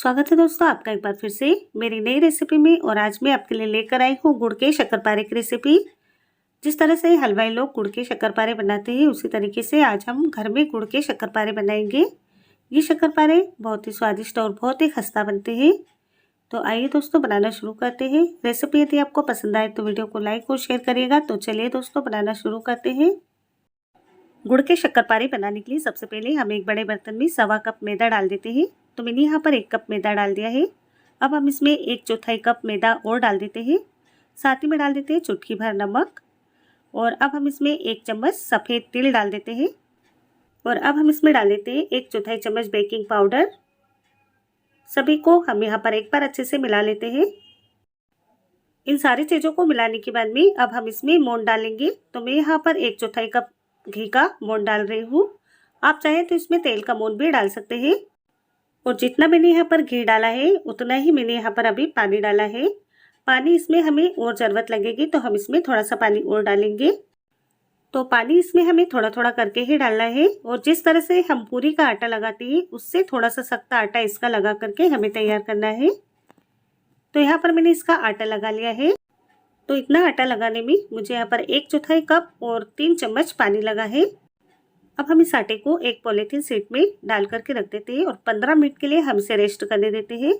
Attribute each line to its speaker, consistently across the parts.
Speaker 1: स्वागत है दोस्तों आपका एक बार फिर से मेरी नई रेसिपी में। और आज मैं आपके लिए लेकर आई हूँ गुड़ के शक्करपारे की रेसिपी। जिस तरह से हलवाई लोग गुड़ के शक्करपारे बनाते हैं उसी तरीके से आज हम घर में गुड़ के शक्करपारे बनाएंगे। ये शक्करपारे बहुत ही स्वादिष्ट और बहुत ही खस्ता बनते हैं। तो आइए दोस्तों बनाना शुरू करते हैं। रेसिपी यदि आपको पसंद आए तो वीडियो को लाइक और शेयर करिएगा। तो चलिए दोस्तों बनाना शुरू करते हैं। गुड़ के शक्करपारे बनाने के लिए सबसे पहले हम एक बड़े बर्तन में 1/4 कप मैदा डाल देते हैं। तो मैंने यहाँ पर 1 कप मैदा डाल दिया है। अब हम इसमें 1/4 कप मैदा और डाल देते हैं। साथ ही में डाल देते हैं चुटकी भर नमक। और अब हम इसमें 1 चम्मच सफ़ेद तिल डाल देते हैं। और अब हम इसमें डाल देते हैं 1/4 चम्मच बेकिंग पाउडर। सभी को हम यहाँ पर एक बार अच्छे से मिला लेते हैं। इन सारी चीज़ों को मिलाने के बाद में अब हम इसमें मोन डालेंगे। तो मैं यहाँ पर 1/4 कप घी का मोन डाल रही हूँ। आप चाहें तो इसमें तेल का मोन भी डाल सकते हैं। और जितना मैंने यहाँ पर घी डाला है उतना ही मैंने यहाँ पर अभी पानी डाला है। पानी इसमें हमें और ज़रूरत लगेगी तो हम इसमें थोड़ा सा पानी और डालेंगे। तो पानी इसमें हमें थोड़ा थोड़ा करके ही डालना है। और जिस तरह से हम पूरी का आटा लगाते हैं उससे थोड़ा सा सख्त आटा इसका लगा करके हमें तैयार करना है। तो यहाँ पर मैंने इसका आटा लगा लिया है। तो इतना आटा लगाने में मुझे यहाँ पर 1/4 कप और 3 चम्मच पानी लगा है। अब हम इस आटे को एक पॉलीथीन शीट में डाल करके रख देते हैं और 15 मिनट के लिए हम इसे रेस्ट करने देते हैं।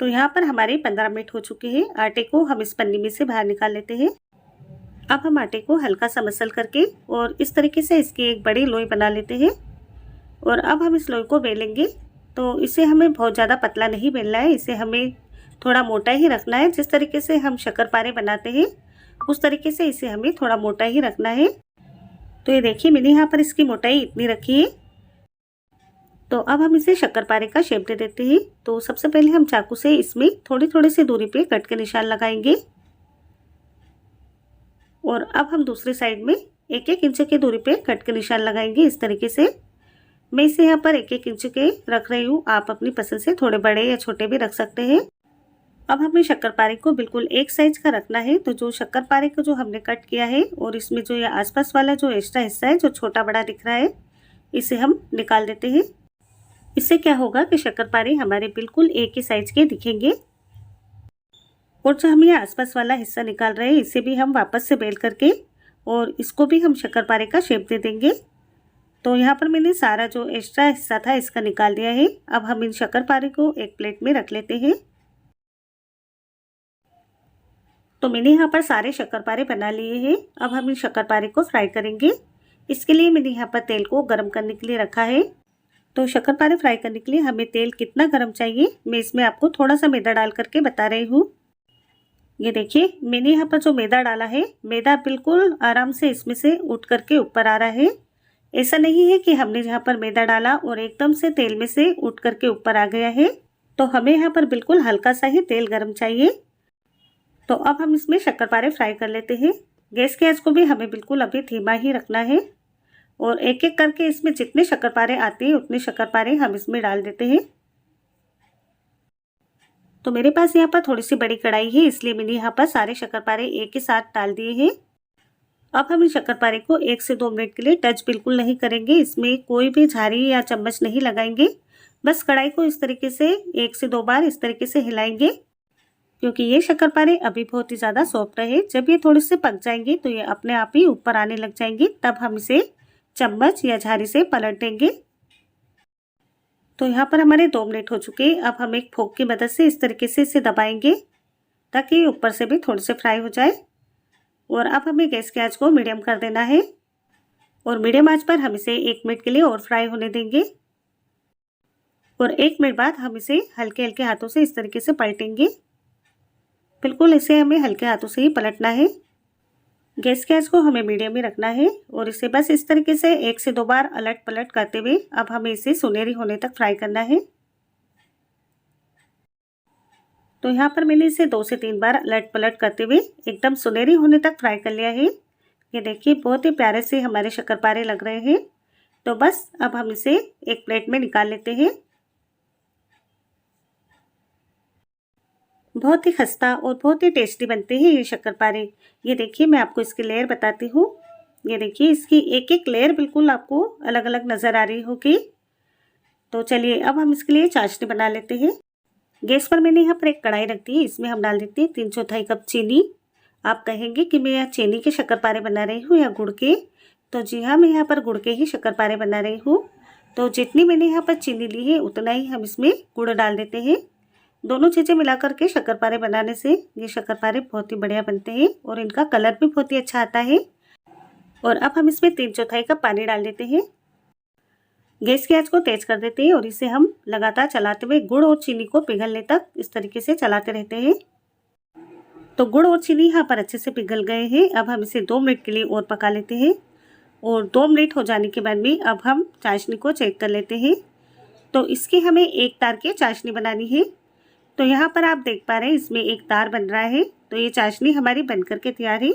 Speaker 1: तो यहाँ पर हमारे 15 मिनट हो चुके हैं। आटे को हम इस पन्नी में से बाहर निकाल लेते हैं। अब हम आटे को हल्का सा मसल करके और इस तरीके से इसकी एक बड़ी लोई बना लेते हैं। और अब हम इस लोई को बेलेंगे। तो इसे हमें बहुत ज़्यादा पतला नहीं बेलना है, इसे हमें थोड़ा मोटा ही रखना है। जिस तरीके से हम शक्करपारे बनाते हैं उस तरीके से इसे हमें थोड़ा मोटा ही रखना है। तो ये देखिए मैंने यहाँ पर इसकी मोटाई इतनी रखी है। तो अब हम इसे शक्करपारे का शेप दे देते हैं। तो सबसे पहले हम चाकू से इसमें थोड़ी थोड़ी सी दूरी पे कट के निशान लगाएंगे। और अब हम दूसरी साइड में 1-1 इंच की दूरी पे कट के निशान लगाएंगे। इस तरीके से मैं इसे यहाँ पर 1-1 इंच के रख रही हूँ। आप अपनी पसंद से थोड़े बड़े या छोटे भी रख सकते हैं। अब हमें शक्करपारे को बिल्कुल एक साइज का रखना है। तो जो शक्करपारे को जो हमने कट किया है और इसमें जो ये आसपास वाला जो एक्स्ट्रा हिस्सा है जो छोटा बड़ा दिख रहा है इसे हम निकाल देते हैं। इससे क्या होगा कि शक्करपारे हमारे बिल्कुल एक ही साइज के दिखेंगे। और जो हम ये आसपास वाला हिस्सा निकाल रहे हैं इसे भी हम वापस से बेल करके और इसको भी हम शक्करपारे का शेप दे देंगे। तो यहाँ पर मैंने सारा जो एक्स्ट्रा हिस्सा था इसका निकाल दिया है। अब हम इन शक्करपारे को एक प्लेट में रख लेते हैं। तो मैंने यहाँ पर सारे शक्करपारे बना लिए हैं। अब हम इन शक्करपारे को फ्राई करेंगे। इसके लिए मैंने यहाँ पर तेल को गर्म करने के लिए रखा है। तो शक्करपारे फ्राई करने के लिए हमें तेल कितना गर्म चाहिए मैं इसमें आपको थोड़ा सा मैदा डाल करके बता रही हूँ। ये देखिए मैंने यहाँ पर जो मैदा डाला है मैदा बिल्कुल आराम से इसमें से उठ करके ऊपर आ रहा है। ऐसा नहीं है कि हमने यहाँ पर मैदा डाला और एकदम से तेल में से उठ करके ऊपर आ गया है। तो हमें यहाँ पर बिल्कुल हल्का सा ही तेल गर्म चाहिए। तो अब हम इसमें शक्करपारे फ्राई कर लेते हैं। गैस की आंच को भी हमें बिल्कुल अभी धीमा ही रखना है। और एक एक करके इसमें जितने शक्करपारे आते हैं उतने शक्करपारे हम इसमें डाल देते हैं। तो मेरे पास यहाँ पर थोड़ी सी बड़ी कढ़ाई है इसलिए मैंने यहाँ पर सारे शक्करपारे एक ही साथ डाल दिए हैं। अब हम इस शक्करपारे को 1 से 2 मिनट के लिए टच बिल्कुल नहीं करेंगे। इसमें कोई भी झारी या चम्मच नहीं लगाएंगे। बस कढ़ाई को इस तरीके से 1 से 2 बार इस तरीके से हिलाएंगे क्योंकि ये शक्करपारे अभी बहुत ही ज़्यादा सॉफ्ट है। जब ये थोड़े से पक जाएंगे तो ये अपने आप ही ऊपर आने लग जाएंगे। तब हम इसे चम्मच या झारी से पलट देंगे। तो यहाँ पर हमारे 2 मिनट हो चुके हैं। अब हम एक फोक की मदद से इस तरीके से इसे दबाएंगे ताकि ऊपर से भी थोड़े से फ्राई हो जाए। और अब हमें गैस की आंच को मीडियम कर देना है। और मीडियम आंच पर हम इसे 1 मिनट के लिए और फ्राई होने देंगे। और 1 मिनट बाद हम इसे हल्के हल्के हाथों से इस तरीके से पलटेंगे। बिल्कुल इसे हमें हल्के हाथों से ही पलटना है। गैस की आंच को हमें मीडियम में रखना है। और इसे बस इस तरीके से 1 से 2 बार अलट पलट करते हुए अब हमें इसे सुनहरी होने तक फ्राई करना है। तो यहाँ पर मैंने इसे 2 से 3 बार अलट पलट करते हुए एकदम सुनहरी होने तक फ्राई कर लिया है। ये देखिए बहुत ही प्यारे से हमारे शक्करपारे लग रहे हैं। तो बस अब हम इसे एक प्लेट में निकाल लेते हैं। बहुत ही खस्ता और बहुत ही टेस्टी बनते हैं ये शक्करपारे। ये देखिए मैं आपको इसकी लेयर बताती हूँ। ये देखिए इसकी एक एक लेयर बिल्कुल आपको अलग अलग नज़र आ रही होगी। तो चलिए अब हम इसके लिए चाशनी बना लेते हैं। गैस पर मैंने यहाँ पर एक कढ़ाई रख दी है, इसमें हम डाल देते हैं 3/4 कप चीनी। आप कहेंगे कि मैं यहाँ चीनी के शक्करपारे बना रही हूँ या गुड़ के, तो जी हाँ, मैं यहाँ पर गुड़ के ही शक्करपारे बना रही हूँ। तो जितनी मैंने यहाँ पर चीनी ली है उतना ही हम इसमें गुड़ डाल देते हैं। दोनों चीज़ें मिला करके शक्करपारे बनाने से ये शक्करपारे बहुत ही बढ़िया बनते हैं और इनका कलर भी बहुत ही अच्छा आता है। और अब हम इसमें 3/4 कप पानी डाल देते हैं। गैस की आंच को तेज कर देते हैं और इसे हम लगातार चलाते हुए गुड़ और चीनी को पिघलने तक इस तरीके से चलाते रहते हैं। तो गुड़ और चीनी यहाँ पर अच्छे से पिघल गए हैं। अब हम इसे 2 मिनट के लिए और पका लेते हैं और 2 मिनट हो जाने के बाद में अब हम चाशनी को चेक कर लेते हैं। तो इसकी हमें एक तार की चाशनी बनानी है। तो यहाँ पर आप देख पा रहे हैं इसमें एक तार बन रहा है। तो ये चाशनी हमारी बन करके तैयार है,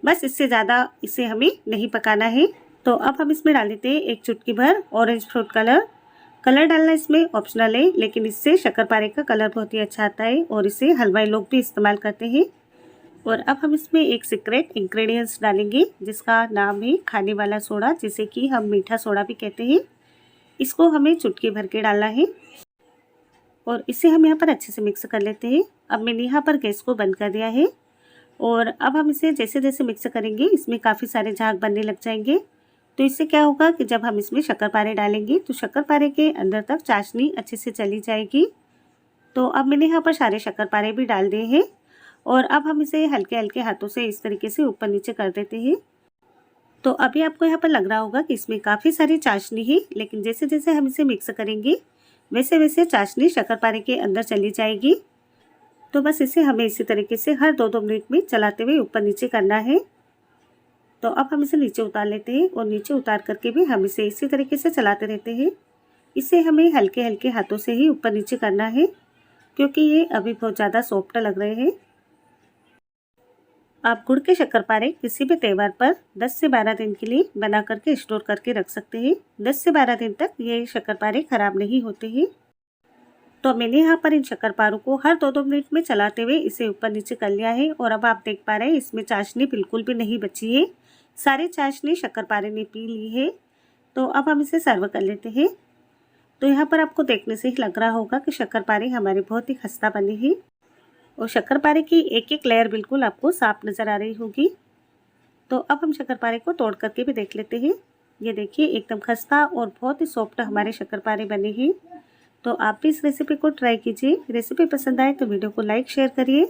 Speaker 1: बस इससे ज़्यादा इसे हमें नहीं पकाना है। तो अब हम इसमें डाल देते हैं 1 चुटकी भर ऑरेंज फ्रूट कलर डालना इसमें ऑप्शनल है, लेकिन इससे शक्करपारे का कलर बहुत ही अच्छा आता है और इसे हलवाई लोग भी इस्तेमाल करते हैं। और अब हम इसमें एक सीक्रेट इंग्रेडिएंट्स डालेंगे जिसका नाम है खाने वाला सोडा, जिसे कि हम मीठा सोडा भी कहते हैं। इसको हमें चुटकी भर के डालना है और इसे हम यहाँ पर अच्छे से मिक्स कर लेते हैं। अब मैंने यहाँ पर गैस को बंद कर दिया है और अब हम इसे जैसे जैसे मिक्स करेंगे इसमें काफ़ी सारे झाग बनने लग जाएंगे। तो इससे क्या होगा कि जब हम इसमें शक्करपारे डालेंगे तो शक्करपारे के अंदर तक चाशनी अच्छे से चली जाएगी। तो अब मैंने यहाँ पर सारे शक्करपारे भी डाल दिए हैं और अब हम इसे हल्के हल्के हाथों से इस तरीके से ऊपर नीचे कर देते हैं। तो अभी आपको यहाँ पर लग रहा होगा कि इसमें काफ़ी सारी चाशनी है, लेकिन जैसे जैसे हम इसे मिक्स करेंगे वैसे वैसे चाशनी शक्करपारे के अंदर चली जाएगी। तो बस इसे हमें इसी तरीके से हर 2-2 मिनट में चलाते हुए ऊपर नीचे करना है। तो अब हम इसे नीचे उतार लेते हैं और नीचे उतार करके भी हम इसे इसी तरीके से चलाते रहते हैं। इसे हमें हल्के हल्के हाथों से ही ऊपर नीचे करना है क्योंकि ये अभी बहुत ज़्यादा सॉफ्ट लग रहे हैं। आप गुड़ के शक्करपारे किसी भी त्यौहार पर 10 से 12 दिन के लिए बना करके स्टोर करके रख सकते हैं। 10 से 12 दिन तक ये शक्करपारे खराब नहीं होते हैं। तो मैंने यहाँ पर इन शक्करपारों को हर 2-2 मिनट में चलाते हुए इसे ऊपर नीचे कर लिया है और अब आप देख पा रहे हैं इसमें चाशनी बिल्कुल भी नहीं बची है। सारी चाशनी शक्करपारे ने पी ली है। तो अब हम इसे सर्व कर लेते हैं। तो यहाँ पर आपको देखने से ही लग रहा होगा कि शक्करपारे हमारे बहुत ही खस्ता बने हैं और शक्करपारे की एक एक लेयर बिल्कुल आपको साफ नज़र आ रही होगी। तो अब हम शक्करपारे को तोड़ करके भी देख लेते हैं। ये देखिए एकदम खस्ता और बहुत ही सॉफ्ट हमारे शक्करपारे बने हैं। तो आप भी इस रेसिपी को ट्राई कीजिए। रेसिपी पसंद आए तो वीडियो को लाइक शेयर करिए।